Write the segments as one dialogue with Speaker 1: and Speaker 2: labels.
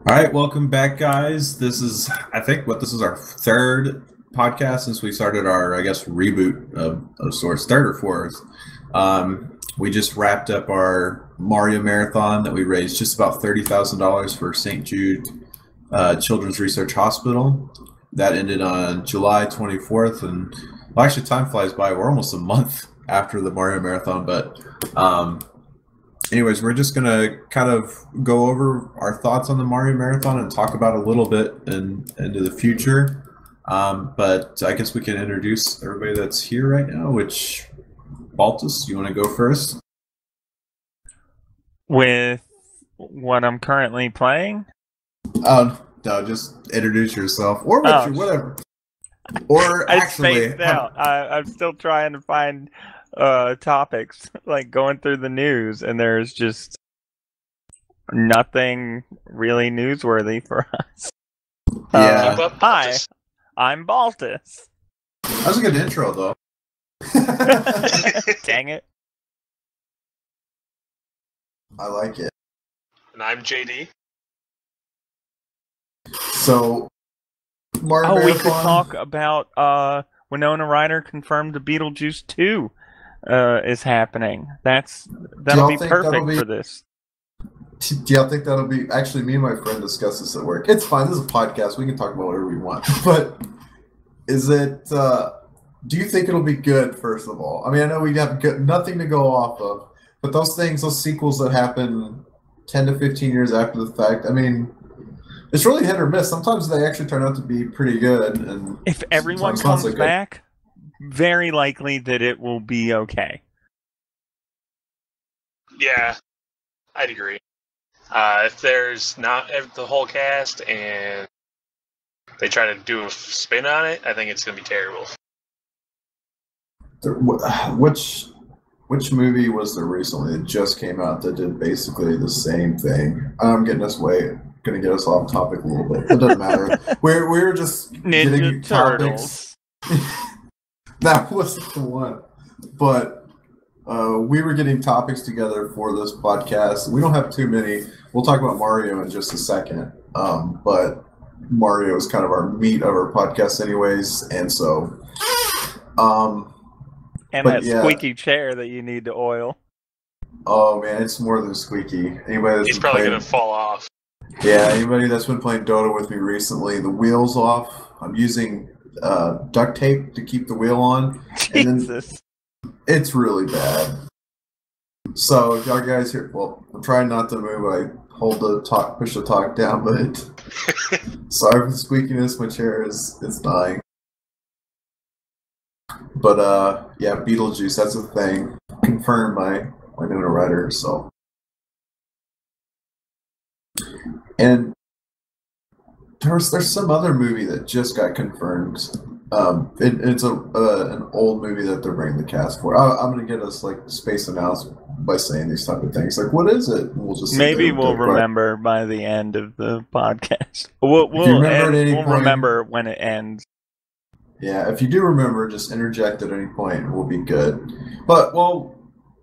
Speaker 1: All right, welcome back, guys. This is our third podcast since we started our, reboot of sorts, third or fourth. We just wrapped up our Mario Marathon that we raised just about $30,000 for St. Jude Children's Research Hospital. That ended on July 24th, and well, actually, time flies by. We're almost a month after the Mario Marathon, but anyways, we're just going to kind of go over our thoughts on the Mario Marathon and talk about a little bit into the future. But I guess we can introduce everybody that's here right now, which, Baltes, you want to go first?
Speaker 2: With what I'm currently playing?
Speaker 1: No, just introduce yourself. Or whatever. Or
Speaker 2: actually... I'm still trying to find topics, like going through the news, and there's just nothing really newsworthy for us.
Speaker 1: Yeah.
Speaker 2: Hi, I'm Baltes.
Speaker 1: That was a good intro, though.
Speaker 2: Dang it.
Speaker 1: I like it.
Speaker 3: And I'm JD.
Speaker 1: So, Mario Marathon.
Speaker 2: We could talk about Winona Ryder confirmed the Beetlejuice 2 is happening. That'll be perfect for this.
Speaker 1: Do y'all think that'll be... Actually, me and my friend discussed this at work. It's fine. This is a podcast. We can talk about whatever we want. But is it... do you think it'll be good, first of all? I mean, I know we have nothing to go off of, but those sequels that happen 10 to 15 years after the fact, I mean, it's really hit or miss. Sometimes they actually turn out to be pretty good. And
Speaker 2: if everyone comes back, very likely that it will be okay.
Speaker 3: Yeah, I'd agree. If there's not the whole cast and they try to do a spin on it, I think it's going to be terrible.
Speaker 1: Which movie was there recently that just came out that did basically the same thing? I'm getting us going to get us off topic a little bit. It doesn't matter. We're just
Speaker 2: Ninja Turtles.
Speaker 1: That wasn't the one. But we were getting topics together for this podcast. We don't have too many. We'll talk about Mario in just a second. But Mario is kind of our meat of our podcast anyways. And so...
Speaker 2: and that squeaky chair that you need to oil.
Speaker 1: Oh, man, it's more than squeaky.
Speaker 3: He's probably going to fall off.
Speaker 1: Yeah, anybody that's been playing Dota with me recently, the wheel's off. I'm using duct tape to keep the wheel on.
Speaker 2: Jesus.
Speaker 1: And it's really bad. So, if y'all guys here, well, I'm trying not to move. I push the talk down, but sorry for the squeakiness. My chair is dying. But, yeah, Beetlejuice, that's a thing. Confirmed by Winona Ryder, so. And there's some other movie that just got confirmed. It's an old movie that they're bringing the cast for. I'm going to get us, space announced by saying these type of things. What is it? We'll just
Speaker 2: maybe we'll remember by the end of the podcast. We'll remember when it ends.
Speaker 1: Yeah, if you do remember, just interject at any point. We'll be good. But, well,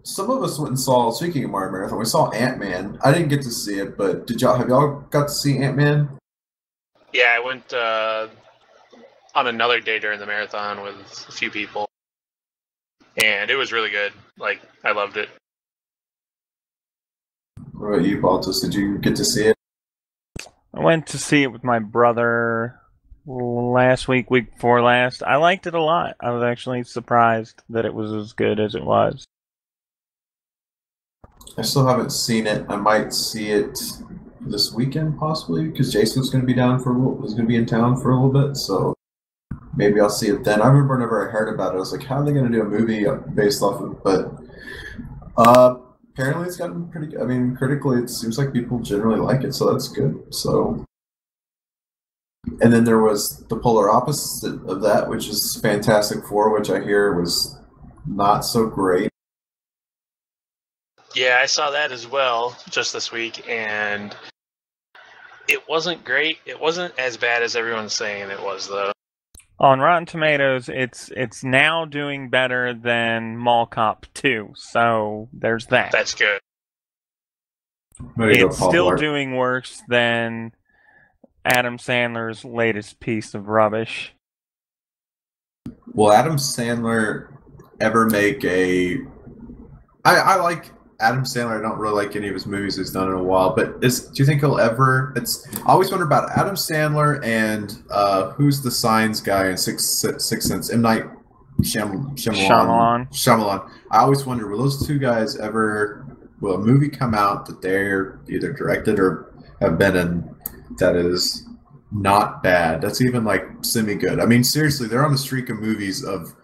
Speaker 1: some of us went and saw, speaking of Mario Marathon, we saw Ant-Man. I didn't get to see it, but have y'all got to see Ant-Man?
Speaker 3: Yeah, I went on another day during the marathon with a few people. And it was really good. I loved it.
Speaker 1: What about you, Baltes? Did you get to see it?
Speaker 2: I went to see it with my brother last week before last. I liked it a lot. I was actually surprised that it was as good as it was.
Speaker 1: I still haven't seen it. I might see it this weekend, possibly, because Jason's going to be in town for a little bit, so maybe I'll see it then. I remember whenever I heard about it, I was like, how are they going to do a movie based off of it? But apparently it's gotten pretty good. I mean, critically, it seems like people generally like it, so that's good. So, and then there was the polar opposite of that, which is Fantastic Four, which I hear was not so great.
Speaker 3: Yeah, I saw that as well just this week, and it wasn't great. It wasn't as bad as everyone's saying it was, though.
Speaker 2: On Rotten Tomatoes, it's now doing better than Mall Cop 2, so there's that.
Speaker 3: That's good.
Speaker 2: It's still doing worse than Adam Sandler's latest piece of rubbish.
Speaker 1: Will Adam Sandler ever make a... I like Adam Sandler. I don't really like any of his movies he's done in a while, but do you think he'll ever... I always wonder about Adam Sandler and who's the Signs guy in Sixth Sense? M. Night Shyamalan. I always wonder, will those two guys ever... Will a movie come out that they're either directed or have been in that is not bad? That's even like semi-good. I mean, seriously, they're on the streak of movies of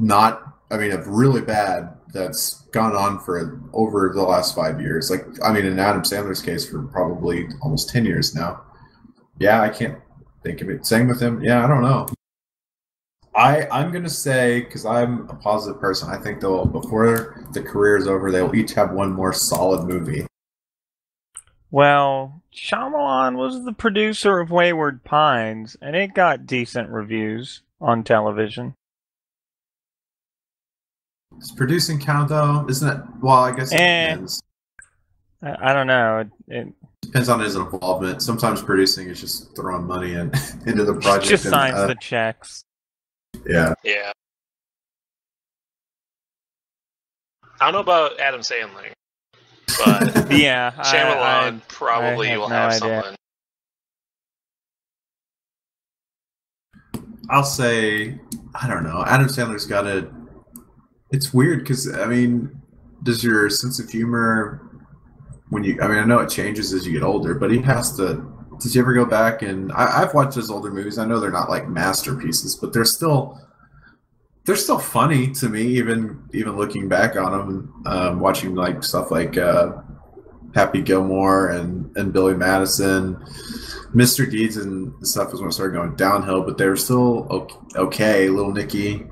Speaker 1: really bad that's gone on for over the last 5 years. Like, I mean, in Adam Sandler's case, for probably almost 10 years now. Yeah, I can't think of it. Same with him. Yeah, I don't know. I'm going to say, because I'm a positive person, I think they'll, before the career is over, they'll each have one more solid movie.
Speaker 2: Well, Shyamalan was the producer of Wayward Pines, and it got decent reviews on television.
Speaker 1: Does producing count, though? Isn't it? Well, I guess it depends.
Speaker 2: I don't know. It
Speaker 1: depends on his involvement. Sometimes producing is just throwing money into the project.
Speaker 2: Just signs the checks.
Speaker 1: Yeah.
Speaker 3: Yeah. I don't know about Adam Sandler, but
Speaker 2: yeah,
Speaker 3: Shyamalan probably will have something.
Speaker 1: I'll say, I don't know. Adam Sandler's got a... It's weird because, I mean, does your sense of humor, I know it changes as you get older, but he has to... Did you ever go back and... I've watched his older movies. I know they're not like masterpieces, but they're still funny to me, even looking back on them. Watching like stuff like Happy Gilmore and Billy Madison. Mr. Deeds and stuff was when it started going downhill, but they were still okay. Little Nicky,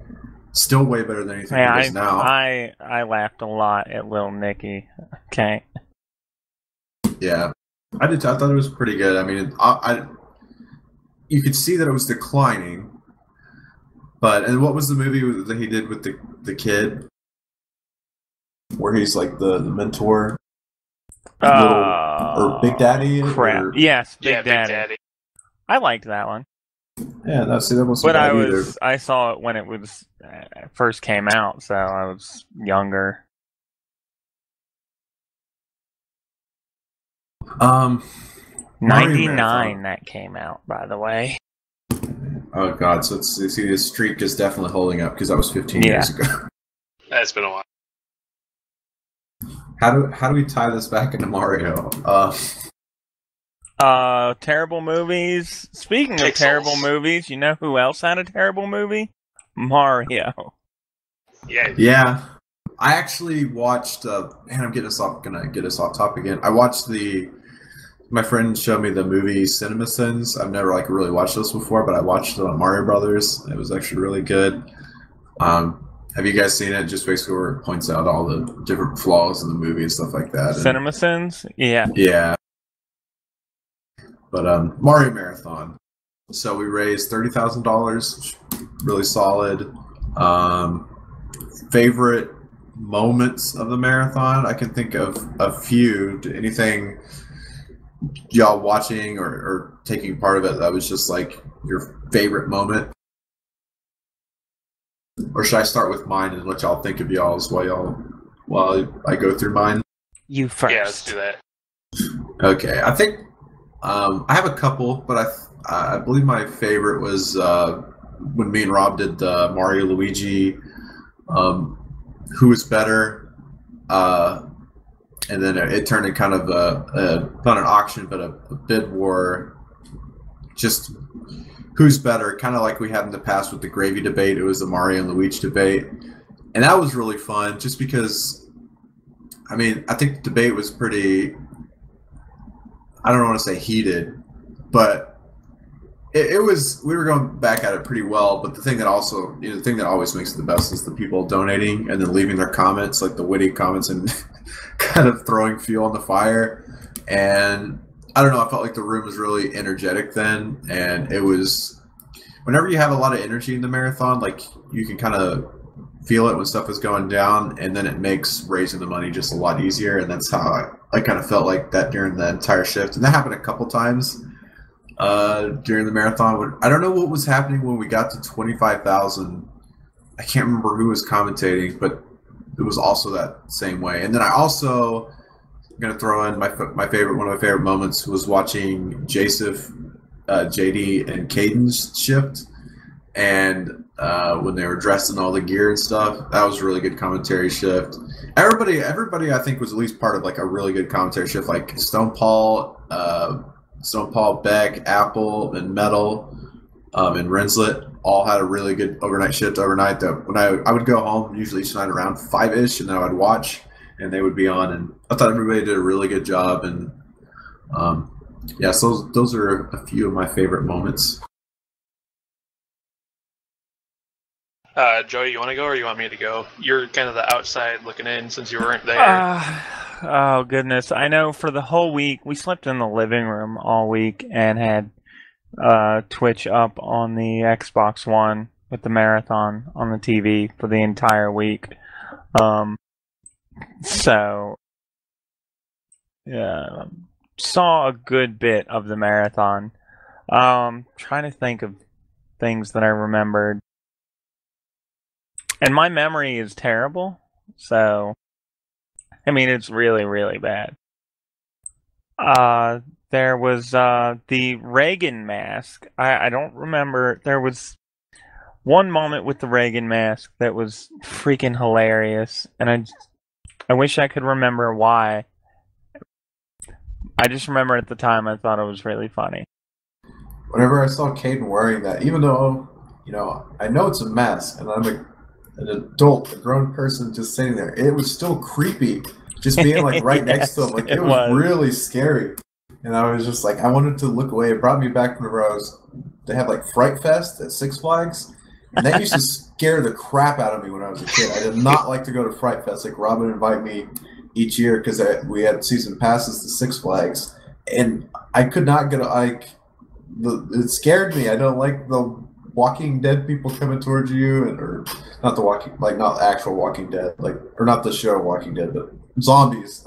Speaker 1: still way better than anything he does now.
Speaker 2: I laughed a lot at Little Nicky. Okay.
Speaker 1: Yeah. I did. I thought it was pretty good. I mean, you could see that it was declining. And what was the movie that he did with the kid, where he's like the mentor, or Big Daddy?
Speaker 2: Crap. Yes, Big Daddy. I liked that one.
Speaker 1: Yeah, that wasn't
Speaker 2: but
Speaker 1: bad either.
Speaker 2: I saw it when it was first came out, so I was younger. 99 that came out, by the way.
Speaker 1: Oh god, so the streak is definitely holding up because that was 15 years ago.
Speaker 3: That's been a while.
Speaker 1: How do we tie this back into Mario?
Speaker 2: Terrible movies. Speaking of terrible movies, you know who else had a terrible movie? Mario.
Speaker 3: Yeah.
Speaker 1: I actually watched. I'm gonna get us off topic again. I watched my friend showed me the movie CinemaSins. I've never really watched this before, but I watched it on Mario Brothers. It was actually really good. Have you guys seen it? Just basically where it points out all the different flaws in the movie and stuff like that.
Speaker 2: CinemaSins? Yeah.
Speaker 1: Yeah. But Mario Marathon. So we raised $30,000. Really solid. Favorite moments of the marathon? I can think of a few. Anything y'all watching or taking part of it that was just like your favorite moment? Or should I start with mine and let y'all think of y'all's while I go through mine?
Speaker 2: You first.
Speaker 3: Yeah, let's do that.
Speaker 1: Okay, I think I have a couple, but I believe my favorite was when me and Rob did the Mario Luigi Who Was Better, and then it turned into kind of not an auction, but a bid war. Just who's better, kind of like we had in the past with the gravy debate. It was the Mario and Luigi debate, and that was really fun. Just because, I think the debate was pretty. I don't want to say heated, but it was. We were going back at it pretty well. But the thing that always makes it the best is the people donating and then leaving their comments, like the witty comments, and kind of throwing fuel on the fire. And I don't know, I felt like the room was really energetic then, and it was, whenever you have a lot of energy in the marathon, like, you can kind of feel it when stuff is going down, and then it makes raising the money just a lot easier, and that's how I kind of felt like that during the entire shift. And that happened a couple times. during the marathon. I don't know what was happening when we got to 25,000. I can't remember who was commentating, but it was also that same way. And then I also going to throw in one of my favorite moments was watching Joseph, JD, and Caden's shift, and when they were dressed in all the gear and stuff. That was a really good commentary shift. Everybody, I think, was at least part of like a really good commentary shift. Like Stone Paul, Beck, Apple, and Metal, and Rinslet all had a really good overnight shift overnight. That when I would go home usually each night around 5-ish, and then I would watch, and they would be on, and I thought everybody did a really good job. And yeah, so those are a few of my favorite moments.
Speaker 3: Joey, you want to go or you want me to go? You're kind of the outside looking in since you weren't there.
Speaker 2: Oh, goodness. I know for the whole week, we slept in the living room all week and had Twitch up on the Xbox One with the marathon on the TV for the entire week. So, yeah, saw a good bit of the marathon. Trying to think of things that I remembered. And my memory is terrible, so, I mean, it's really, really bad. There was the Reagan mask. I don't remember. There was one moment with the Reagan mask that was freaking hilarious, and I wish I could remember why. I just remember at the time I thought it was really funny.
Speaker 1: Whenever I saw Caden wearing that, even though, I know it's a mask, and I'm an adult, a grown person just sitting there, it was still creepy just being like right next to him. Like it was really scary. And I was just like, I wanted to look away. It brought me back whenever they had like Fright Fest at Six Flags. And that used to scare the crap out of me when I was a kid. I did not like to go to Fright Fest. Like Rob would invite me each year because we had season passes to Six Flags. And I could not get it scared me. I don't like the Walking Dead people coming towards you, or not the not actual Walking Dead, or not the show Walking Dead, but zombies.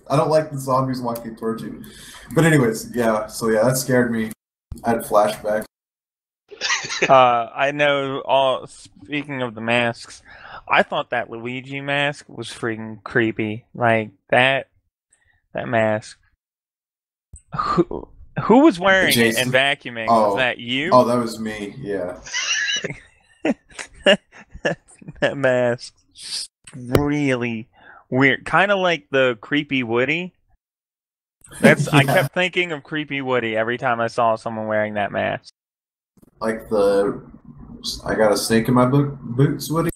Speaker 1: I don't like the zombies walking towards you. But anyways, yeah. So yeah, that scared me. I had flashbacks.
Speaker 2: I know. Speaking of the masks, I thought that Luigi mask was freaking creepy. Like that mask. Who was wearing it and vacuuming? Was that you?
Speaker 1: Oh, that was me, yeah.
Speaker 2: That mask. Really weird. Kind of like the Creepy Woody. Yeah. I kept thinking of Creepy Woody every time I saw someone wearing that mask.
Speaker 1: Like I got a snake in my boots Woody?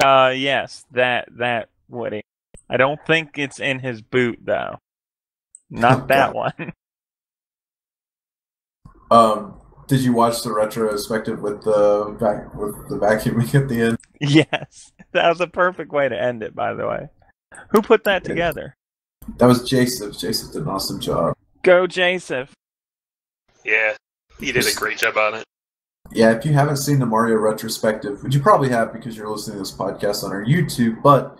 Speaker 2: Yes, that Woody. I don't think it's in his boot, though. Not that one.
Speaker 1: Did you watch the retrospective with the vacuuming at the end?
Speaker 2: Yes, that was a perfect way to end it. By the way, who put that together?
Speaker 1: That was Joseph. Joseph did an awesome job.
Speaker 2: Go, Joseph!
Speaker 3: Yeah, he did a great job on it.
Speaker 1: Yeah, if you haven't seen the Mario retrospective, which you probably have because you're listening to this podcast on our YouTube, but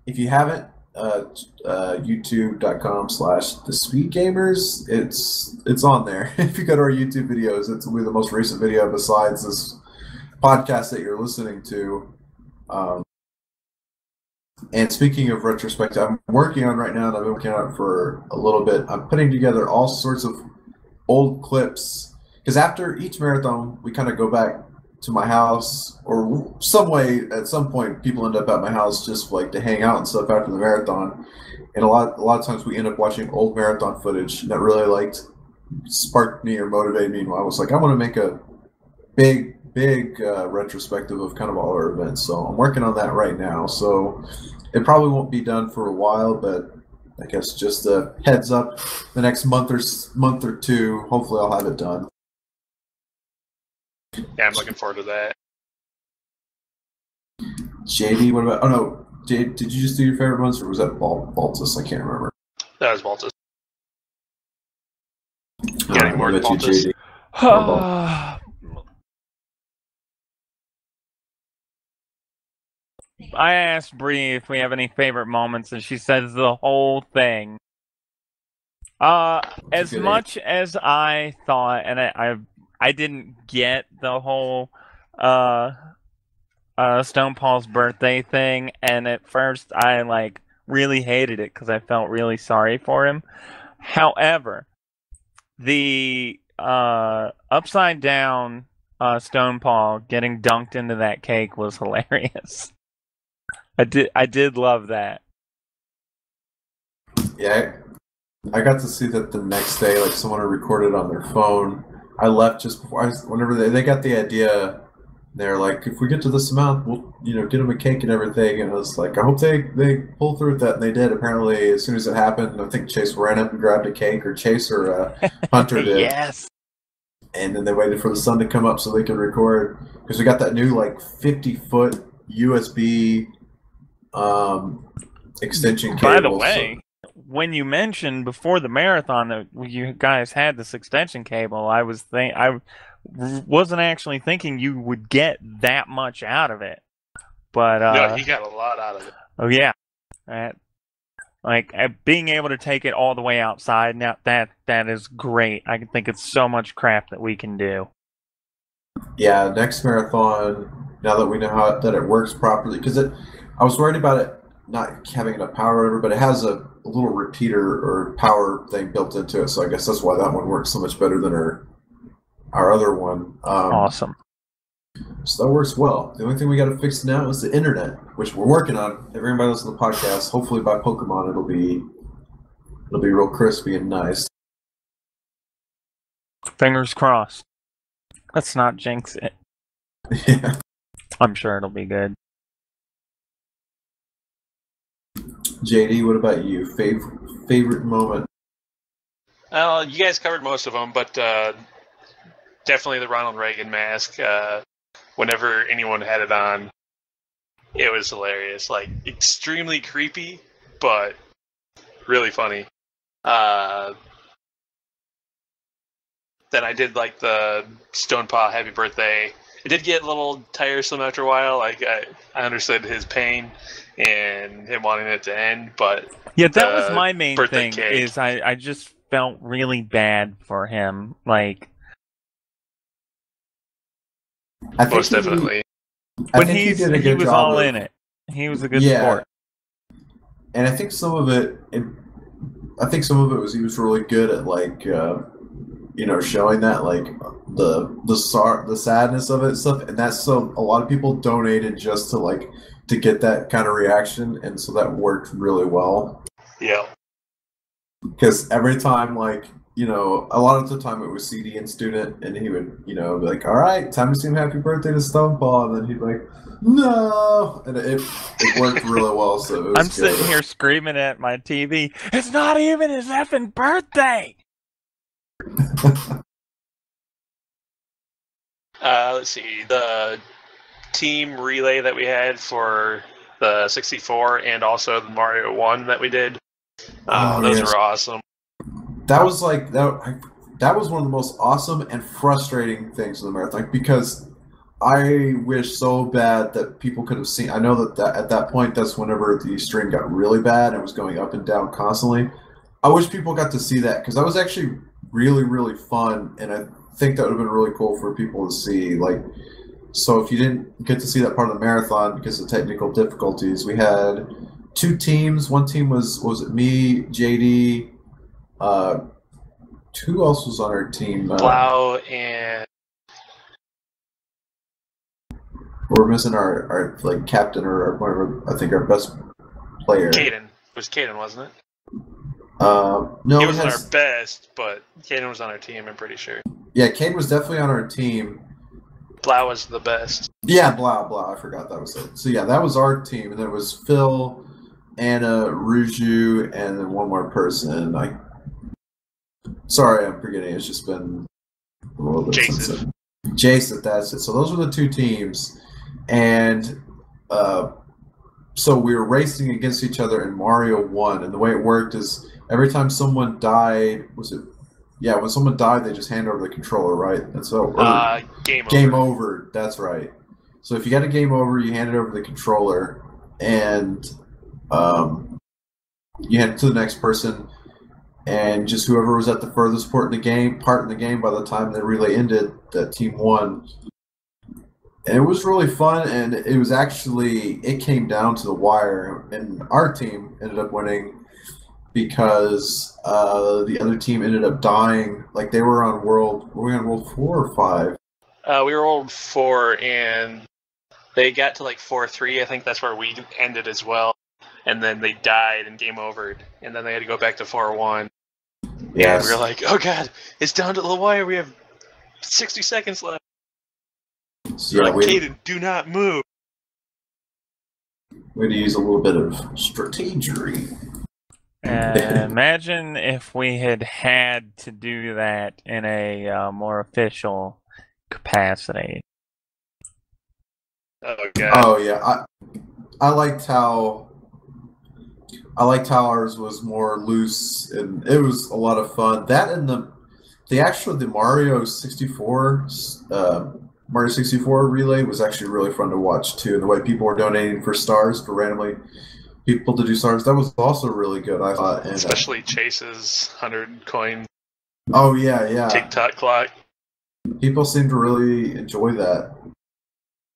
Speaker 1: if you haven't, youtube.com/Thespeedgamers. It's on there. If you go to our YouTube videos, it's the most recent video besides this podcast that you're listening to. And speaking of retrospective, I'm working on right now, and I've been working on it for a little bit. I'm putting together all sorts of old clips because after each marathon, we kind of go back to my house, or some way at some point people end up at my house just like to hang out and stuff after the marathon, and a lot of times we end up watching old marathon footage that really sparked me or motivated me. And I was like, I want to make a big retrospective of kind of all our events, so I'm working on that right now. So it probably won't be done for a while, but I guess just a heads up, the next month or two, hopefully I'll have it done.
Speaker 3: Yeah, I'm looking forward to that.
Speaker 1: JD, what about? Oh no, did you just do your favorite ones, or was that Baltes? I can't remember.
Speaker 3: That was Baltes. Got any more than
Speaker 1: Baltes?
Speaker 2: I asked Bree if we have any favorite moments, and she says the whole thing. As much as I thought, and I didn't get the whole Stone Paul's birthday thing, and at first I like really hated it because I felt really sorry for him. However, the upside down Stone Paul getting dunked into that cake was hilarious. I did love that.
Speaker 1: Yeah, I got to see that the next day. Like someone had recorded on their phone. I left just before. Whenever they got the idea, they're like, if we get to this amount, we'll get them a cake and everything. And I was like, I hope they pull through with that. And they did. Apparently, as soon as it happened, I think Chase ran up and grabbed a cake, or Chase or Hunter did.
Speaker 2: Yes.
Speaker 1: And then they waited for the sun to come up so they could record, because we got that new like 50-foot USB extension cable.
Speaker 2: By the way, when you mentioned before the marathon that you guys had this extension cable, I wasn't actually thinking you would get that much out of it. But
Speaker 3: no, he got a lot out of it.
Speaker 2: Oh yeah, being able to take it all the way outside now, that is great. I think it's so much crap that we can do.
Speaker 1: Yeah, next marathon, now that we know that it works properly, because I was worried about it not having enough power or whatever, but it has a little repeater or power thing built into it, so I guess that's why that one works so much better than our other one.
Speaker 2: Awesome.
Speaker 1: So that works well. The only thing we got to fix now is the internet, which we're working on. If everybody listens to the podcast, hopefully by Pokemon it'll be real crispy and nice.
Speaker 2: Fingers crossed. Let's not jinx it.
Speaker 1: Yeah.
Speaker 2: I'm sure it'll be good.
Speaker 1: JD, what about you? Favorite moment?
Speaker 3: You guys covered most of them, but definitely the Ronald Reagan mask. Whenever anyone had it on, it was hilarious. Like, extremely creepy, but really funny. Then I did like the Stone Paw Happy Birthday. It did get a little tiresome after a while. Like, I understood his pain and him wanting it to end, but
Speaker 2: yeah, that was my main thing.
Speaker 3: Cake.
Speaker 2: Is I just felt really bad for him. Like,
Speaker 3: most definitely.
Speaker 2: When he was all in it. He was a good sport.
Speaker 1: And I think some of it was he was really good at like showing that like the sadness of it and stuff, and that's so a lot of people donated just to get that kind of reaction, and so that worked really well.
Speaker 3: Yeah.
Speaker 1: Because every time, like, a lot of the time it was CD and Student, and he would, be like, all right, time to sing Happy Birthday to Stoneball, and then he'd be like, no! And it worked really well, so it was
Speaker 2: I'm sitting here screaming at my TV, it's not even his effing birthday!
Speaker 3: Let's see, the team relay that we had for the 64 and also the Mario 1 that we did, those were awesome.
Speaker 1: That was like that was one of the most awesome and frustrating things in the marathon, because I wish so bad that people could have seen. I know that at that point, that's whenever the stream got really bad and was going up and down constantly. I wish people got to see that, because that was actually really, really fun, and I think that would have been really cool for people to see. Like, so if you didn't get to see that part of the marathon because of technical difficulties, we had two teams. One team was it me, JD. Who else was on our team?
Speaker 3: Blau and
Speaker 1: we're missing our like captain or I think our best player.
Speaker 3: Caden. It was Caden, wasn't it?
Speaker 1: No,
Speaker 3: he wasn't our best, but Caden was on our team. I'm pretty sure.
Speaker 1: Yeah, Caden was definitely on our team.
Speaker 3: Blau was the best.
Speaker 1: Yeah, Blau. I forgot that was it. So yeah, that was our team, and then it was Phil, Anna, Ruju, and then one more person. Sorry, I'm forgetting. It's just been a little bit since Jason, that's it. So those were the two teams, and so we were racing against each other in Mario 1, and the way it worked is every time someone died, when someone died, they just hand over the controller, right? And so game over. That's right. So if you got a game over, you hand it over the controller, and you hand it to the next person. and just whoever was at the furthest part in the game by the time the relay ended, that team won. And it was really fun, and it came down to the wire, and our team ended up winning because the other team ended up dying. Like they were on world 4 or 5?
Speaker 3: We were World 4, and they got to like 4-3. I think that's where we ended as well. And then they died and game overed, and then they had to go back to 4-1.
Speaker 1: Yes.
Speaker 3: And we were like, oh god, it's down to the wire. We have 60 seconds left. So
Speaker 1: yeah,
Speaker 3: Caden, do not move.
Speaker 1: We had to use a little bit of strategery.
Speaker 2: Imagine if we had to do that in a more official capacity.
Speaker 3: Oh god.
Speaker 1: Oh yeah, I liked how ours was more loose, and it was a lot of fun. That and the Mario 64 relay was actually really fun to watch too. And the way people were donating for stars, for randomly people to do stars, that was also really good, I thought. And,
Speaker 3: especially Chase's 100 coin.
Speaker 1: Oh yeah.
Speaker 3: TikTok clock.
Speaker 1: People seem to really enjoy that,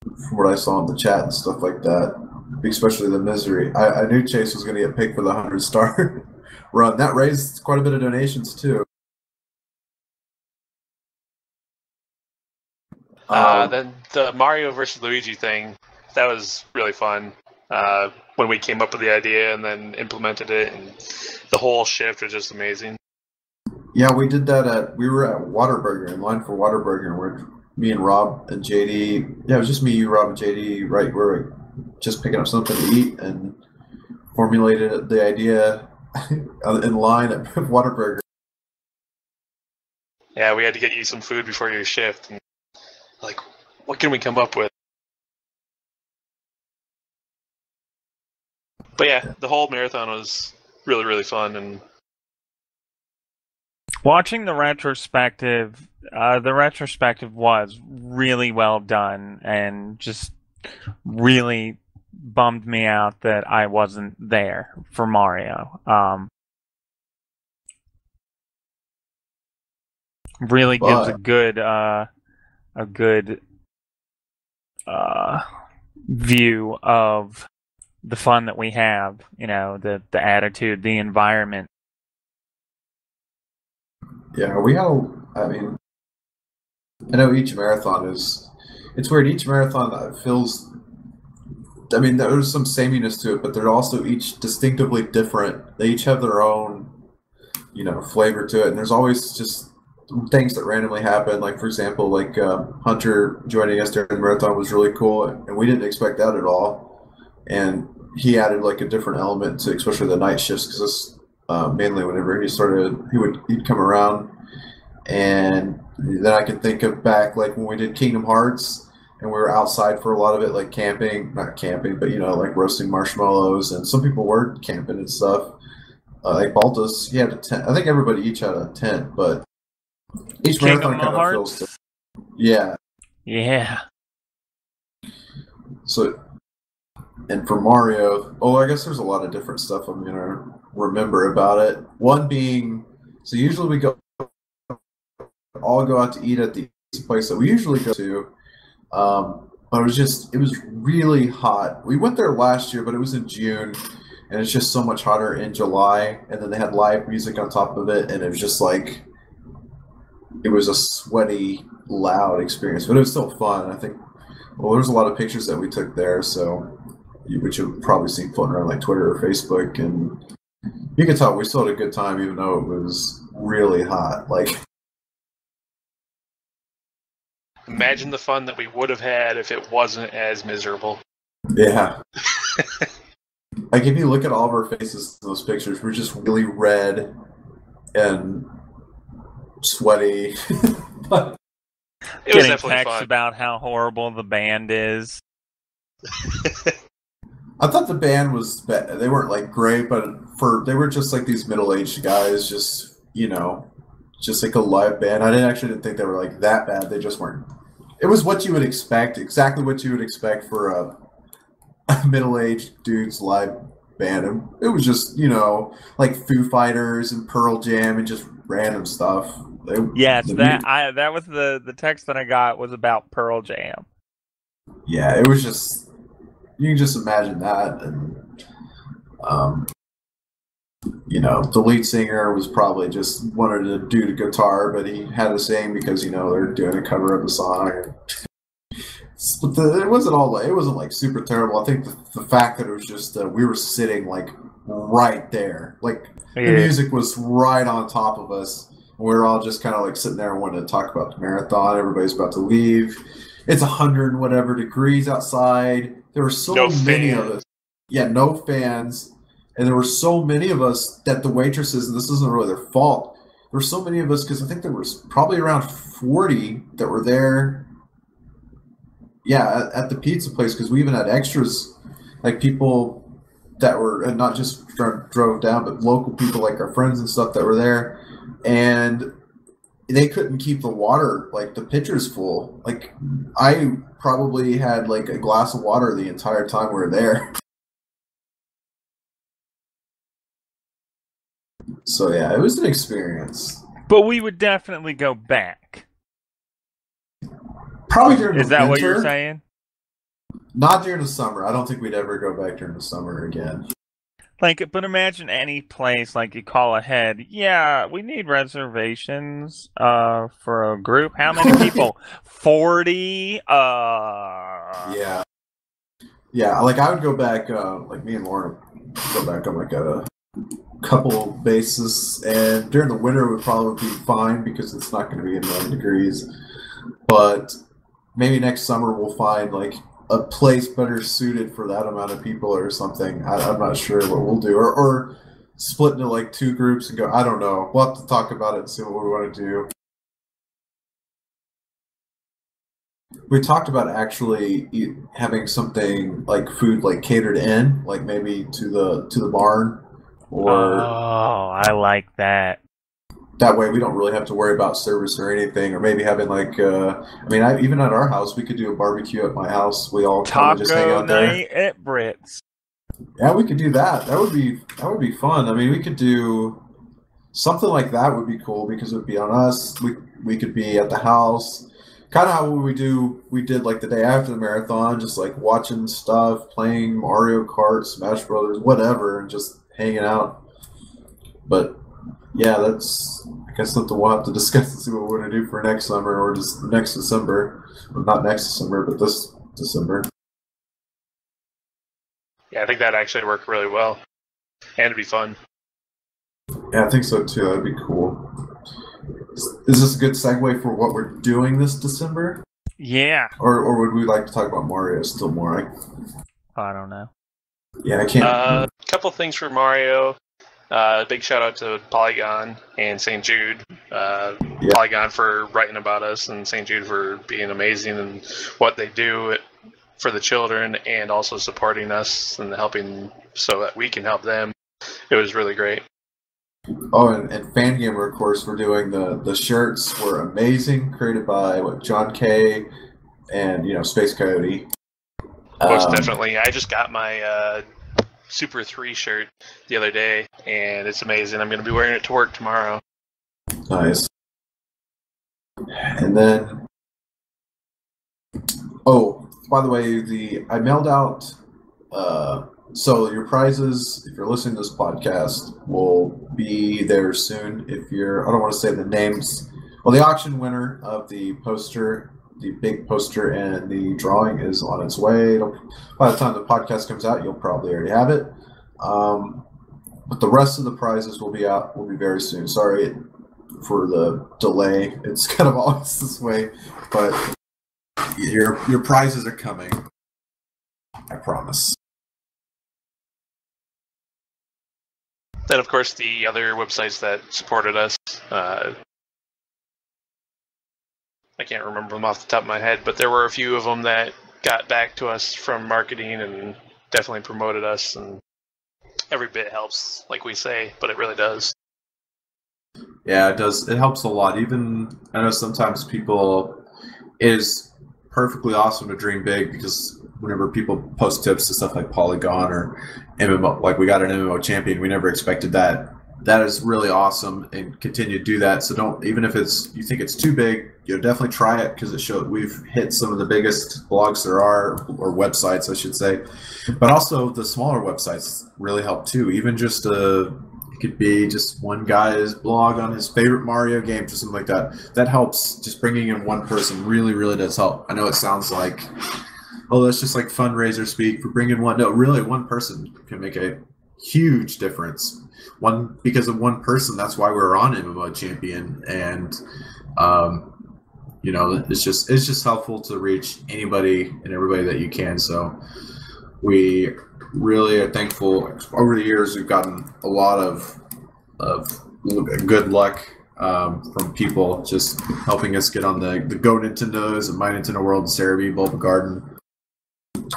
Speaker 1: from what I saw in the chat and stuff like that. Especially the misery. I knew Chase was going to get picked for the 100-star run. That raised quite a bit of donations too.
Speaker 3: Then the Mario versus Luigi thing, that was really fun. When we came up with the idea and then implemented it, and the whole shift was just amazing.
Speaker 1: Yeah, we did that we were at Whataburger, in line for Whataburger, where me and Rob and JD, yeah, it was just me, you, Rob, and JD, right, we're just picking up something to eat and formulated the idea in line at Whataburger.
Speaker 3: Yeah, we had to get you some food before your shift. And, like, what can we come up with? But yeah, the whole marathon was really, really fun. And
Speaker 2: watching the retrospective was really well done, and just really bummed me out that I wasn't there for Mario. Really gives a good view of the fun that we have, the attitude, the environment.
Speaker 1: Yeah, I know each marathon it's weird. Each marathon feels, there's some sameness to it, but they're also each distinctively different. They each have their own, flavor to it. And there's always just things that randomly happen. Like, for example, Hunter joining us during the marathon was really cool, and we didn't expect that at all. And he added a different element to, especially the night shifts, because mainly whenever he'd come around. And then I can think of back when we did Kingdom Hearts, and we were outside for a lot of it, not camping, but roasting marshmallows, and some people were camping and stuff. Like Baltes, he had a tent. I think everybody each had a tent, but each marathon kind of feels different. Yeah.
Speaker 2: Yeah.
Speaker 1: So, and for Mario, I guess there's a lot of different stuff I'm gonna remember about it. One being, so usually we all go out to eat at the place that we usually go to. But it was really hot. We went there last year, but it was in June, and it's just so much hotter in July. And then they had live music on top of it, and it was just it was a sweaty, loud experience, but it was still fun. I think, there's a lot of pictures that we took there, which you've probably seen floating around Twitter or Facebook, and you can tell we still had a good time, even though it was really hot.
Speaker 3: Imagine the fun that we would have had if it wasn't as miserable.
Speaker 1: Yeah. If you look at all of our faces in those pictures, we're just really red and sweaty. But
Speaker 3: it was
Speaker 2: getting
Speaker 3: definitely
Speaker 2: texts
Speaker 3: fun.
Speaker 2: about how horrible the band is.
Speaker 1: I thought the band was bad. They weren't great, but they were just these middle-aged guys, just just a live band. I didn't think they were that bad. They just weren't. It was what you would expect, exactly what you would expect for a middle-aged dude's live band. And it was just, like Foo Fighters and Pearl Jam and just random stuff.
Speaker 2: Yes, that was the text that I got was about Pearl Jam.
Speaker 1: Yeah, it was just, you can just imagine that. And, the lead singer was probably just wanted to do the guitar, but he had to sing because, they're doing a cover of the song. But it wasn't like super terrible. I think the fact that it was just, we were sitting like right there. Like the music was right on top of us. We were all just kind of like sitting there and wanting to talk about the marathon. Everybody's about to leave. It's 100 and whatever degrees outside. There were so many of us. Yeah, no fans. And there were so many of us that the waitresses, and this isn't really their fault, there were so many of us because I think there was probably around 40 that were there. Yeah, at the pizza place, because we even had extras, like people that were, and not just drove down, but local people like our friends and stuff that were there. And they couldn't keep the water, like the pitchers full. Like I probably had like a glass of water the entire time we were there. So yeah, it was an experience.
Speaker 2: But we would definitely go back.
Speaker 1: Probably during the winter.
Speaker 2: Is that what you're saying?
Speaker 1: Not during the summer. I don't think we'd ever go back during the summer again.
Speaker 2: But imagine any place like you call ahead. Yeah, we need reservations for a group. How many people? 40.
Speaker 1: Yeah. Like I would go back. Like me and Lauren would go back on like a couple basis, and during the winter it would probably be fine because it's not going to be in 9 degrees. But maybe next summer we'll find like a place better suited for that amount of people or something. I'm not sure what we'll do, or split into like 2 groups and go. I don't know. We'll have to talk about it and see what we want to do. We talked about actually having something like food like catered in, like maybe to the barn.
Speaker 2: I like that.
Speaker 1: That way we don't really have to worry about service or anything, or maybe having like, even at our house, we could do a barbecue at my house. We all kind of just hang out there.
Speaker 2: Taco night at Britt's.
Speaker 1: Yeah, we could do that. That would be fun. I mean, we could do something like that. Would be cool because it would be on us. We could be at the house. Kind of how we did like the day after the marathon, just like watching stuff, playing Mario Kart, Smash Brothers, whatever, and just hanging out. But yeah, that's, I guess, something we'll have to discuss and see what we're going to do for next summer or just next December. Well, not next December, but this December.
Speaker 3: Yeah, I think that actually worked really well. And it'd be fun.
Speaker 1: Yeah, I think so too. That'd be cool. Is this a good segue for what we're doing this December?
Speaker 2: Yeah.
Speaker 1: Or would we like to talk about Mario still more?
Speaker 2: I don't know.
Speaker 1: Yeah, I can't.
Speaker 3: A couple things for Mario. Big shout out to Polygon and St. Jude. Polygon for writing about us, and St. Jude for being amazing and what they do for the children, and also supporting us and helping so that we can help them. It was really great.
Speaker 1: Oh, and Fangamer, of course, for doing the shirts were amazing, created by John K. and Space Coyote.
Speaker 3: Most definitely. I just got my Super 3 shirt the other day, and it's amazing. I'm going to be wearing it to work tomorrow.
Speaker 1: Nice. And then, by the way, I mailed out. So your prizes, if you're listening to this podcast, will be there soon. I don't want to say the names. Well, the auction winner of the poster, the big poster, and the drawing is on its way. By the time the podcast comes out, you'll probably already have it. But the rest of the prizes will be out. Will be very soon. Sorry for the delay. It's kind of always this way, but your prizes are coming. I promise.
Speaker 3: Then, of course, the other websites that supported us. I can't remember them off the top of my head, but there were a few of them that got back to us from marketing and definitely promoted us. And every bit helps, like we say, but it really does.
Speaker 1: Yeah, it does. It helps a lot. Even, I know sometimes it is perfectly awesome to dream big, because whenever people post tips to stuff like Polygon or MMO, like we got an MMO champion. We never expected that. That is really awesome, and continue to do that. So don't, even if you think it's too big, definitely try it, because it showed we've hit some of the biggest blogs there are, or websites, I should say. But also the smaller websites really help too. Even just it could be just one guy's blog on his favorite Mario game, or something like that. That helps. Just bringing in one person really, really does help. I know it sounds like, oh, that's just like fundraiser speak for bringing one. No, really, one person can make a huge difference. Because of one person, that's why we're on MMO Champion, and it's just helpful to reach anybody and everybody that you can. So we really are thankful. Over the years, we've gotten a lot of good luck from people just helping us get on the Go Nintendos and My Nintendo World and Cerebi, Bulba Garden.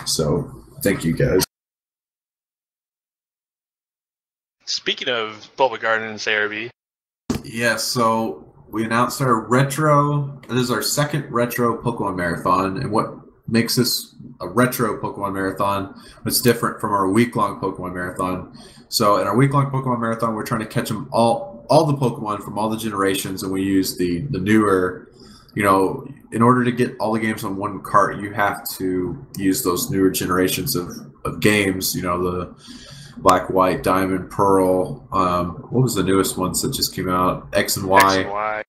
Speaker 1: So thank you guys.
Speaker 3: Speaking of Bulba Garden and Cerebi.
Speaker 1: Yeah, so we announced our retro. This is our second retro Pokemon Marathon, and what makes this a retro Pokemon Marathon was different from our week-long Pokemon Marathon. So in our week-long Pokemon Marathon, we're trying to catch them all the Pokemon from all the generations, and we use the newer. In order to get all the games on one cart, you have to use those newer generations of games. The Black, White, Diamond, Pearl. What was the newest ones that just came out? X and Y.
Speaker 3: X and Y.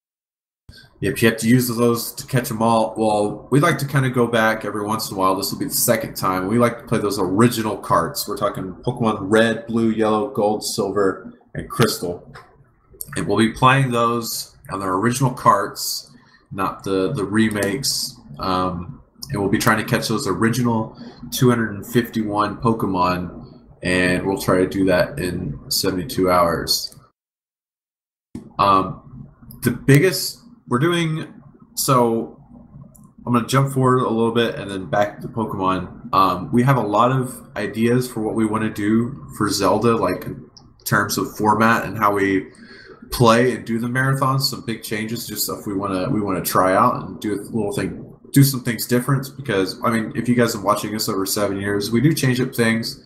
Speaker 1: Yep, you have to use those to catch them all. Well, we like to kind of go back every once in a while. This will be the second time. We like to play those original carts. We're talking Pokemon Red, Blue, Yellow, Gold, Silver, and Crystal. And we'll be playing those on their original carts, not the remakes. And we'll be trying to catch those original 251 Pokemon, and we'll try to do that in 72 hours. The biggest we're doing, so I'm going to jump forward a little bit and then back to Pokemon. We have a lot of ideas for what we want to do for Zelda, like in terms of format and how we play and do the marathons. Some big changes, just stuff we want to try out and do some things different. Because if you guys have been watching us over 7 years, we do change up things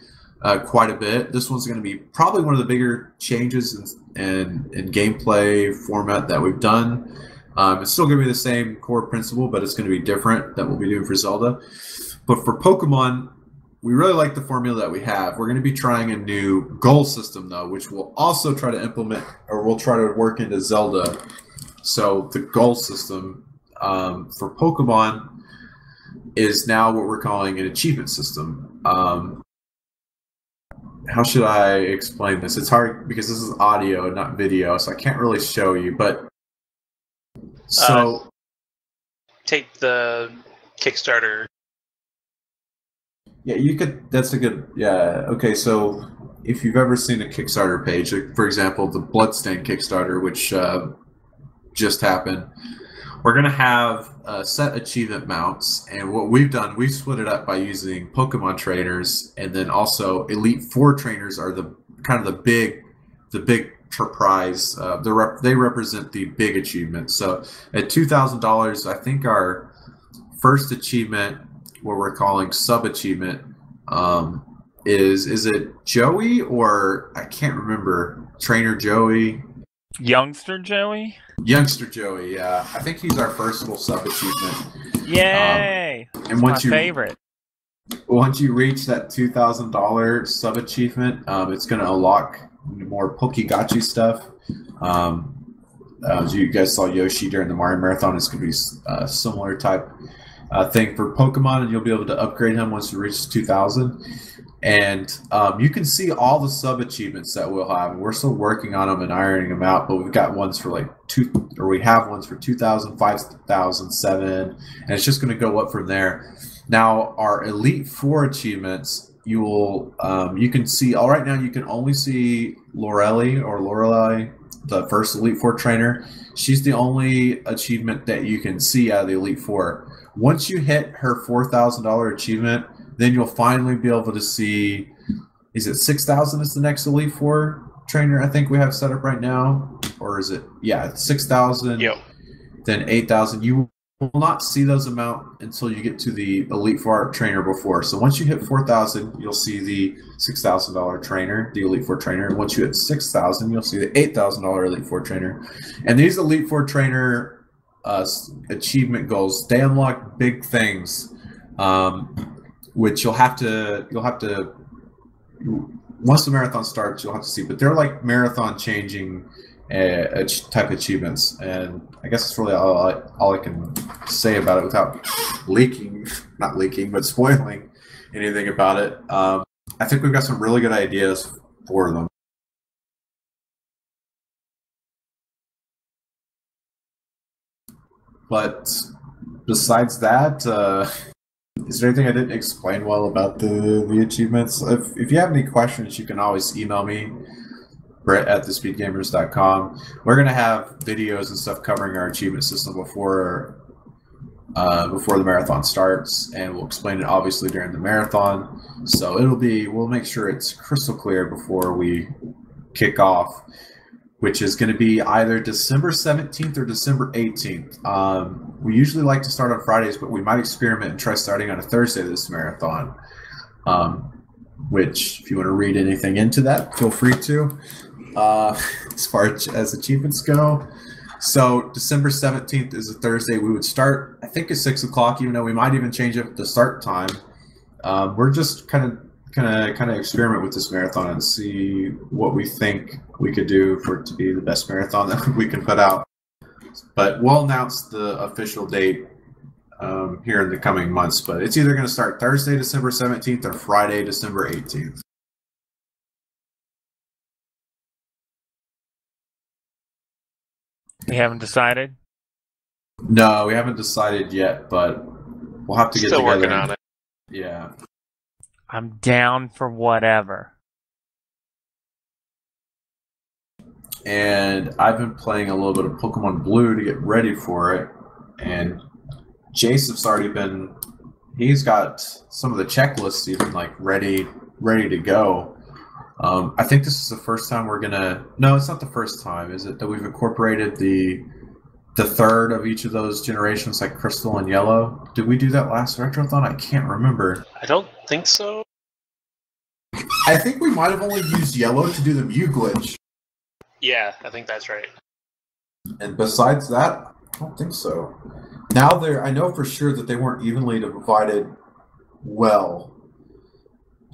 Speaker 1: quite a bit. This one's going to be probably one of the bigger changes in gameplay format that we've done. It's still going to be the same core principle, but it's going to be different that we'll be doing for Zelda. But for Pokemon, we really like the formula that we have. We're going to be trying a new goal system, though, which we'll also try to implement, or we'll try to work into Zelda. So the goal system for Pokemon is now what we're calling an achievement system. How should I explain this? It's hard because this is audio, not video, so I can't really show you. But so
Speaker 3: take the Kickstarter.
Speaker 1: Yeah, you could. That's a good. Yeah. Okay. So if you've ever seen a Kickstarter page, like for example, the Bloodstain Kickstarter, which just happened, we're gonna have set achievement mounts, and what we've done, we've split it up by using Pokemon trainers, and then also Elite Four trainers are the big prize. They represent the big achievement. So at $2,000, I think our first achievement, what we're calling sub achievement, is it Joey, or I can't remember, Trainer Joey,
Speaker 2: Youngster Joey.
Speaker 1: Youngster Joey, yeah. I think he's our first little sub-achievement.
Speaker 2: Yay!
Speaker 1: And once
Speaker 2: my favorite.
Speaker 1: Once you reach that $2,000 sub-achievement, it's going to unlock more Pokegachi stuff. As you guys saw Yoshi during the Mario Marathon, it's going to be a similar type thing for Pokemon, and you'll be able to upgrade him once you reach 2,000. And you can see all the sub achievements that we'll have, and we're still working on them and ironing them out. But we've got ones for we have ones for 2,000, 5,000, 7, and it's just going to go up from there. Now, our Elite Four achievements, you can see. All right, now you can only see Lorelei, the first Elite Four trainer. She's the only achievement that you can see out of the Elite Four. Once you hit her $4,000 achievement, then you'll finally be able to see, is it 6,000 is the next Elite Four trainer I think we have set up right now? Or is it, yeah, 6,000,
Speaker 3: Yep.
Speaker 1: Then 8,000. You will not see those amount until you get to the Elite Four trainer before. So once you hit 4,000, you'll see the $6,000 trainer, the Elite Four trainer. And once you hit 6,000, you'll see the $8,000 Elite Four trainer. And these Elite Four trainer achievement goals, they unlock big things, which you'll have to once the marathon starts, you'll have to see. But they're like marathon changing type achievements, and I guess that's really all I can say about it without not leaking, but spoiling anything about it. I think we've got some really good ideas for them. But besides that, is there anything I didn't explain well about the achievements? If you have any questions, you can always email me, Britt at Thespeedgamers.com. We're going to have videos and stuff covering our achievement system before the marathon starts, and we'll explain it obviously during the marathon. So we'll make sure it's crystal clear before we kick off, which is going to be either December 17th or December 18th. We usually like to start on Fridays, but we might experiment and try starting on a Thursday this marathon, which if you want to read anything into that, feel free to, as far as achievements go. So December 17th is a Thursday. We would start, I think, at 6 o'clock, even though we might even change up the start time. We're just kind of experiment with this marathon and see what we think we could do for it to be the best marathon that we can put out. But we'll announce the official date here in the coming months. But it's either going to start Thursday, December 17th, or Friday, December 18th.
Speaker 2: We haven't decided?
Speaker 1: No, we haven't decided yet, but we'll have to get
Speaker 3: Still
Speaker 1: together.
Speaker 3: working on it.
Speaker 1: Yeah.
Speaker 2: I'm down for whatever.
Speaker 1: And I've been playing a little bit of Pokemon Blue to get ready for it. And Joseph's already he's got some of the checklists even like ready to go. I think this is the first time no, it's not the first time, is it, that we've incorporated the third of each of those generations, like Crystal and Yellow? Did we do that last Retrothon? I can't remember.
Speaker 3: I don't think so.
Speaker 1: I think we might have only used Yellow to do the Mew glitch.
Speaker 3: Yeah, I think that's right.
Speaker 1: And besides that, I don't think so. Now I know for sure that they weren't evenly divided well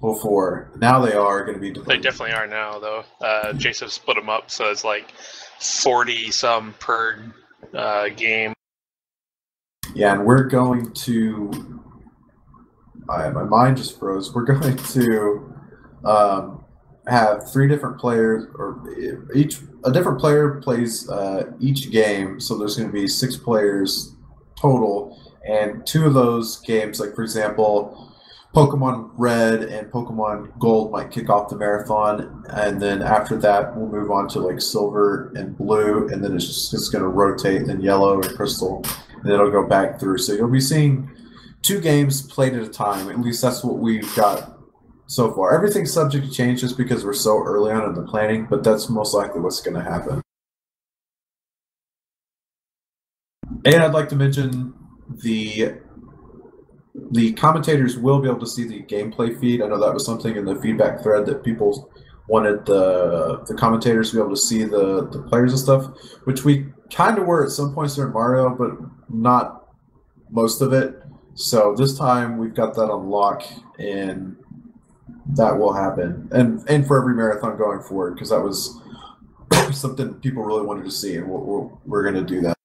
Speaker 1: before. Now they are going to be divided.
Speaker 3: They definitely are now, though. Jason split them up, so it's like 40-some per game.
Speaker 1: Yeah, and we're going to... my mind just froze. We're going to have 3 different players, or a different player plays each game, so there's going to be 6 players total, and 2 of those games, like for example, Pokemon Red and Pokemon Gold might kick off the marathon, and then after that we'll move on to like Silver and Blue, and then it's going to rotate, then Yellow and Crystal, and it'll go back through. So you'll be seeing 2 games played at a time. At least that's what we've got so far. Everything's subject to change just because we're so early on in the planning, but that's most likely what's going to happen. And I'd like to mention the commentators will be able to see the gameplay feed. I know that was something in the feedback thread that people wanted the commentators to be able to see the players and stuff, which we kind of were at some points during Mario, but not most of it. So this time we've got that on lock, and that will happen. And for every marathon going forward, because that was something people really wanted to see, and we're going to do that.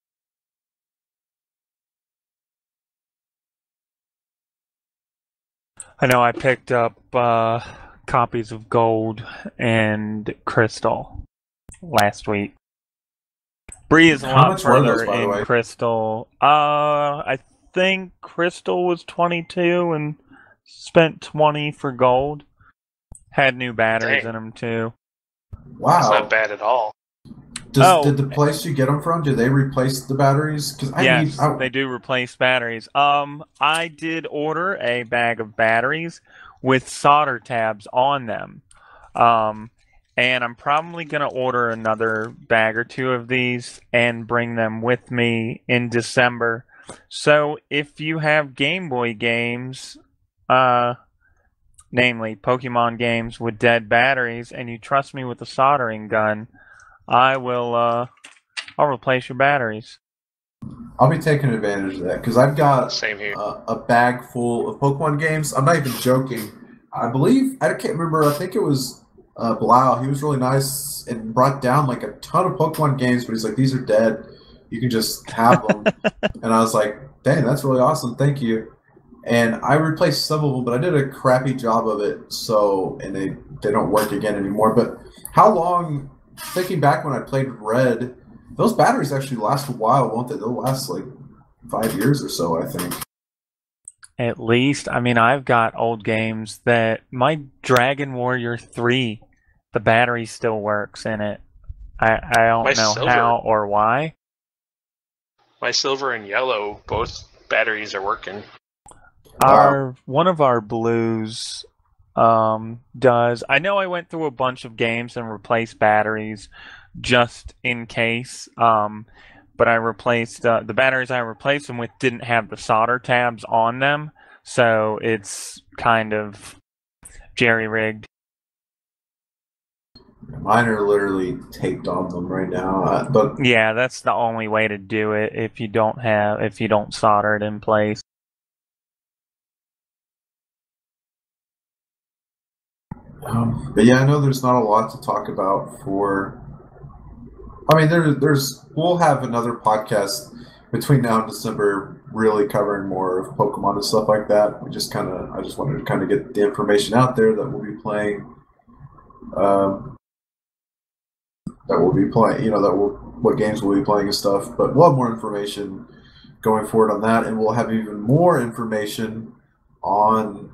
Speaker 2: I know I picked up copies of Gold and Crystal last week. Bree is a lot further in Crystal. I think Crystal was 22 and spent 20 for Gold. Had new batteries in them too.
Speaker 1: Wow,
Speaker 3: that's not bad at all.
Speaker 1: Did the place you get them from, did they replace the batteries?
Speaker 2: Yes, they do replace batteries. I did order a bag of batteries with solder tabs on them. And I'm probably going to order another bag or 2 of these and bring them with me in December So if you have Game Boy games, namely Pokemon games with dead batteries, and you trust me with a soldering gun, I'll replace your batteries.
Speaker 1: I'll be taking advantage of that because I've got
Speaker 3: Same here.
Speaker 1: a bag full of Pokemon games. I'm not even joking. I believe, I can't remember, I think it was Blau. He was really nice and brought down like a ton of Pokemon games, but he's like, these are dead. You can just have them. And I was like, dang, that's really awesome. Thank you. And I replaced some of them, but I did a crappy job of it. So, and they don't work again anymore. But how long, thinking back when I played Red, those batteries actually last a while, won't they? They'll last like 5 years or so, I think.
Speaker 2: At least, I mean, I've got old games that my Dragon Warrior 3, the battery still works in it. I don't
Speaker 3: My
Speaker 2: know
Speaker 3: Silver.
Speaker 2: how or why.
Speaker 3: My Silver and Yellow, both batteries are working.
Speaker 2: One of our blues does. I know I went through a bunch of games and replaced batteries just in case. But I replaced the batteries I replaced them with didn't have the solder tabs on them, so it's kind of jerry-rigged.
Speaker 1: Mine are literally taped on them right now. But
Speaker 2: Yeah, that's the only way to do it if you don't solder it in place.
Speaker 1: but yeah, I know there's not a lot to talk about for. I mean, we'll have another podcast between now and December, really covering more of Pokemon and stuff like that. I just wanted to kind of get the information out there that we'll be playing. What games we'll be playing and stuff. But we'll have more information going forward on that, and we'll have even more information on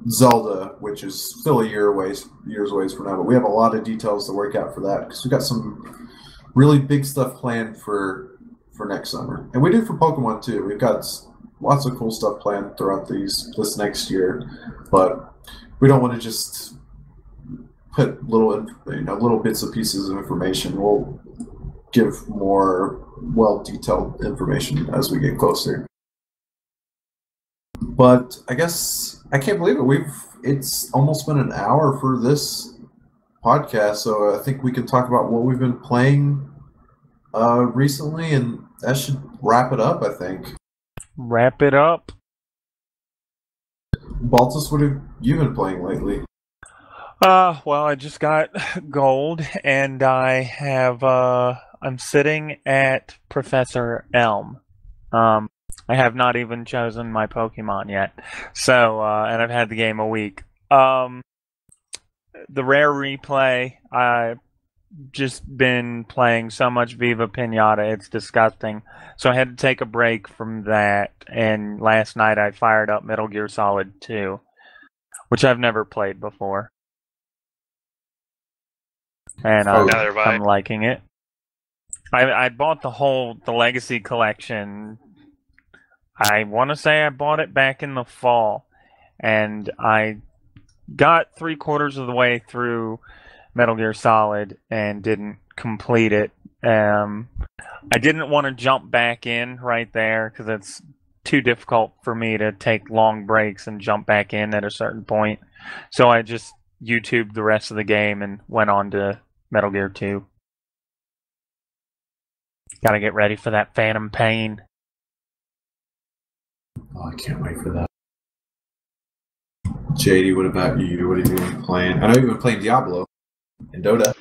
Speaker 1: Zelda, which is still a years away from now. But we have a lot of details to work out for that because we got some really big stuff planned for next summer, and we do for Pokemon too. We've got lots of cool stuff planned throughout this next year, but we don't want to just put little bits and pieces of information. We'll give more well-detailed information as we get closer. But I guess I can't believe it. It's almost been an hour for this podcast, so I think we can talk about what we've been playing recently, and that should wrap it up, I think.
Speaker 2: Wrap it up.
Speaker 1: Baltes, what have you been playing lately?
Speaker 2: Well, I just got gold, and I'm sitting at Professor Elm. I have not even chosen my Pokemon yet. So, and I've had the game a week. The rare replay, I've just been playing so much Viva Pinata, it's disgusting. So I had to take a break from that, and last night I fired up Metal Gear Solid 2, which I've never played before. And I'm liking it. I bought the Legacy Collection. I want to say I bought it back in the fall, and I got 3/4 of the way through Metal Gear Solid and didn't complete it. I didn't want to jump back in right there because it's too difficult for me to take long breaks and jump back in at a certain point. So I just YouTubed the rest of the game and went on to Metal Gear 2. Gotta get ready for that Phantom Pain.
Speaker 1: Oh, I can't wait for that. JD, what about you? What have you been playing? I know you've been playing Diablo and Dota.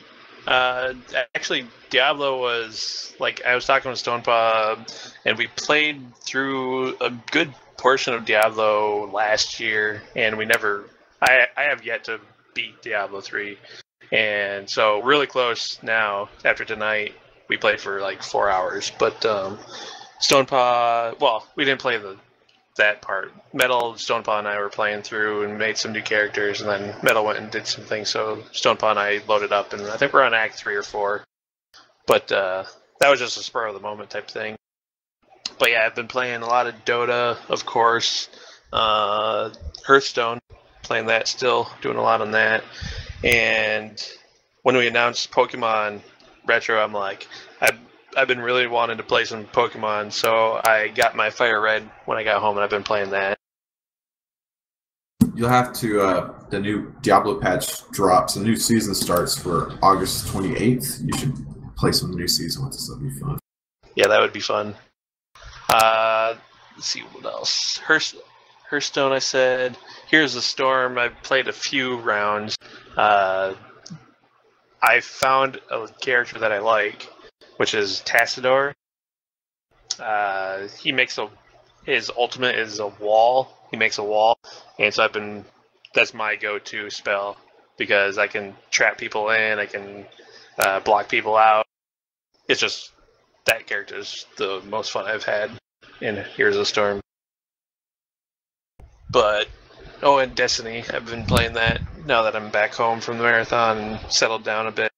Speaker 3: Actually, Diablo was like I was talking with Stonepaw, and we played through a good portion of Diablo last year, and we never. I have yet to beat Diablo 3, and so really close now. After tonight, we played for like 4 hours, but Stonepaw. Well, we didn't play that part. Metal, Stonepaw, and I were playing through and made some new characters, and then Metal went and did some things, so Stonepaw and I loaded up, and I think we're on Act 3 or 4. But that was just a spur of the moment type thing. But yeah, I've been playing a lot of Dota, of course. Hearthstone, playing that still, doing a lot on that. And when we announced Pokemon Retro, I'm like, I've been really wanting to play some Pokemon, so I got my Fire Red when I got home, and I've been playing that.
Speaker 1: You'll have to, the new Diablo patch drops, the new season starts for August 28th. You should play some new season with us, that'll be fun.
Speaker 3: Yeah, that would be fun. Let's see what else. Hearthstone, I said. Here's the Storm. I've played a few rounds. I found a character that I like, which is Tassador. He makes his ultimate is a wall. He makes a wall, and so that's my go-to spell because I can trap people in, I can block people out. It's just that character is the most fun I've had in Here's a Storm. But and Destiny, I've been playing that now that I'm back home from the marathon and settled down a bit.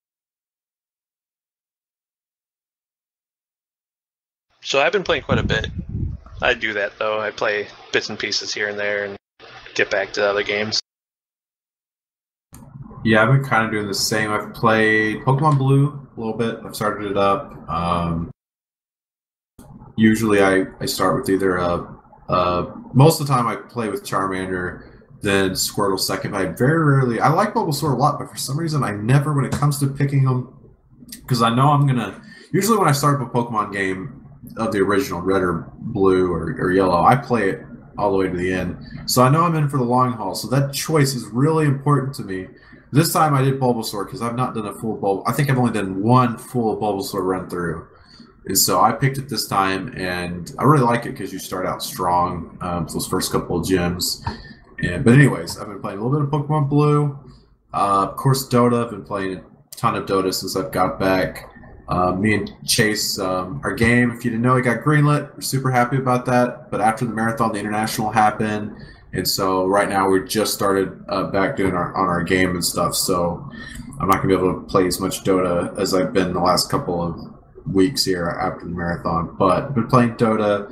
Speaker 3: So I've been playing quite a bit. I do that though. I play bits and pieces here and there and get back to other games.
Speaker 1: Yeah, I've been kind of doing the same. I've played Pokemon Blue a little bit. I've started it up. Usually I start with either most of the time I play with Charmander, then Squirtle second. But I very rarely. I like Bulbasaur a lot, but for some reason I never, when it comes to picking them, because I know I'm gonna. Usually when I start up a Pokemon game of the original Red or Blue or Yellow, I play it all the way to the end. So I know I'm in for the long haul. So that choice is really important to me. This time I did Bulbasaur because I've not done a full Bulbasaur. I think I've only done one full Bulbasaur run through. And so I picked it this time, and I really like it because you start out strong, those first couple of gyms. But anyways, I've been playing a little bit of Pokemon Blue. Of course, Dota. I've been playing a ton of Dota since I've got back. Me and Chase, our game, if you didn't know, it got greenlit. We're super happy about that. But after the marathon, the international happened. And so right now we just started back doing on our game and stuff. So I'm not going to be able to play as much Dota as I've been the last couple of weeks here after the marathon. But I've been playing Dota.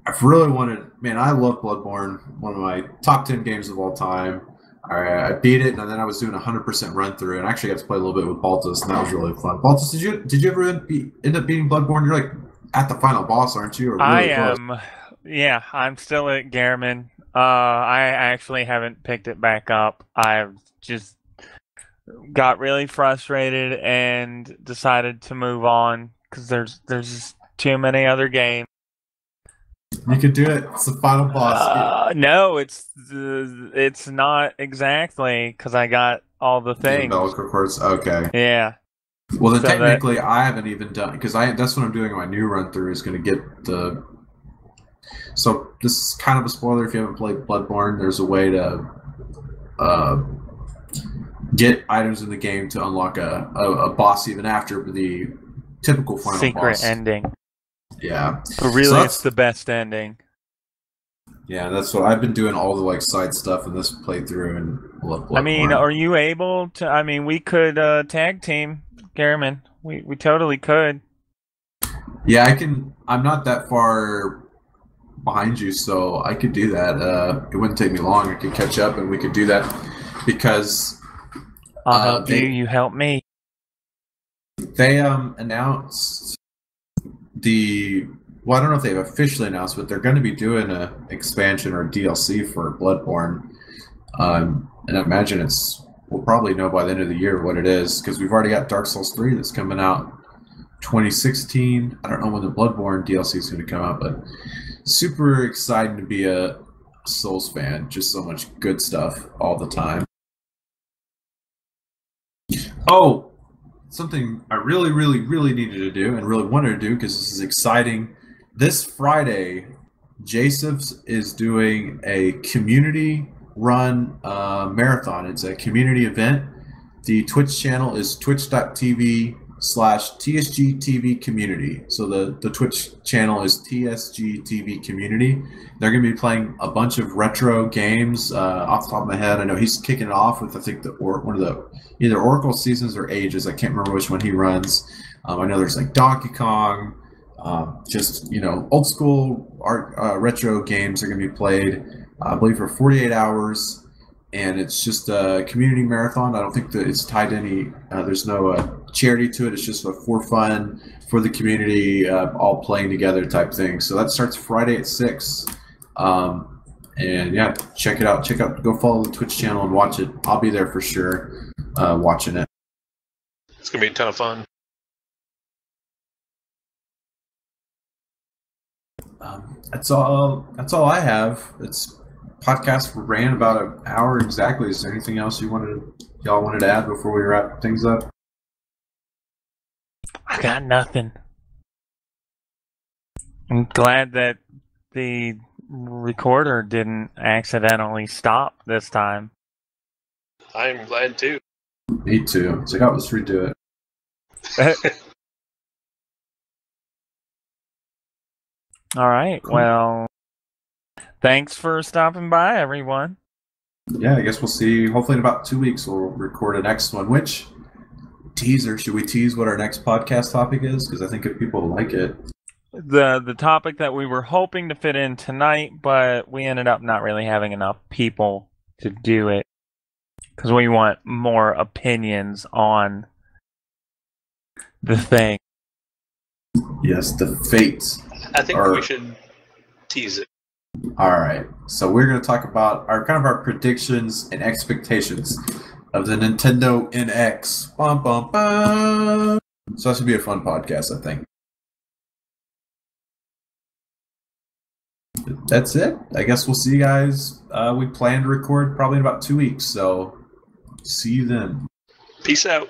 Speaker 1: I've really wanted, man, I love Bloodborne, one of my top 10 games of all time. I beat it, and then I was doing a 100% run through, and I actually got to play a little bit with Baltes, and that was really fun. Baltes, did you ever end up beating Bloodborne? You're like at the final boss, aren't you? Or really
Speaker 2: I am. Yeah, I'm still at Gehrman. I actually haven't picked it back up. I've just got really frustrated and decided to move on because there's just too many other games.
Speaker 1: You could do it. It's the final boss.
Speaker 2: No, it's not exactly because I got all the things.
Speaker 1: Okay.
Speaker 2: Yeah.
Speaker 1: Well, then so technically, I haven't even done because that's what I'm doing. My new run through is going to get the. So this is kind of a spoiler if you haven't played Bloodborne. There's a way to get items in the game to unlock a boss even after the typical final
Speaker 2: secret
Speaker 1: boss.
Speaker 2: Ending.
Speaker 1: Yeah.
Speaker 2: But really, it's the best ending.
Speaker 1: Yeah, that's what I've been doing, all the side stuff in this playthrough, and love Bloodborne.
Speaker 2: I mean, are you able to? I mean, we could tag team, Gehrman. We totally could.
Speaker 1: Yeah, I can. I'm not that far behind you, so I could do that. It wouldn't take me long. I could catch up, and we could do that because
Speaker 2: I'll help you. You help me.
Speaker 1: They announced well, I don't know if they've officially announced, but they're going to be doing an expansion or DLC for Bloodborne. And I imagine we'll probably know by the end of the year what it is, because we've already got Dark Souls 3 that's coming out 2016. I don't know when the Bloodborne DLC is going to come out, but super exciting to be a Souls fan. Just so much good stuff all the time. Oh! Something I really, really, really needed to do and really wanted to do because this is exciting. This Friday, JSIFS is doing a community-run marathon. It's a community event. The Twitch channel is twitch.tv/TSGTV Community. So the Twitch channel is TSGTV Community. They're going to be playing a bunch of retro games. Off the top of my head, I know he's kicking it off with, I think, one of the either Oracle Seasons or Ages. I can't remember which one he runs. I know there's Donkey Kong. Just old school retro games are going to be played. I believe for 48 hours. And it's just a community marathon. I don't think that it's tied to any. There's no charity to it. It's just for fun, for the community, all playing together type thing. So that starts Friday at 6. And yeah, check it out. Go follow the Twitch channel and watch it. I'll be there for sure, watching it.
Speaker 3: It's gonna be a ton of fun.
Speaker 1: That's all I have. It's podcast ran about an hour exactly. Is there anything else y'all wanted to add before we wrap things up?
Speaker 2: I got nothing. I'm glad that the recorder didn't accidentally stop this time.
Speaker 3: I'm glad too.
Speaker 1: Me too. It's like, oh, let's redo it.
Speaker 2: All right.
Speaker 1: Cool.
Speaker 2: Well, thanks for stopping by, everyone.
Speaker 1: Yeah, I guess we'll see. Hopefully in about 2 weeks we'll record a next one. Which teaser, should we tease what our next podcast topic is? Because I think if people like it.
Speaker 2: The topic that we were hoping to fit in tonight, but we ended up not really having enough people to do it. Because we want more opinions on the thing.
Speaker 1: Yes, the fates.
Speaker 3: I think we should tease it.
Speaker 1: All right. So we're going to talk about our predictions and expectations of the Nintendo NX. Bum, bum, bum. So that should be a fun podcast, I think. That's it. I guess we'll see you guys. We plan to record probably in about 2 weeks, so see you then.
Speaker 3: Peace out.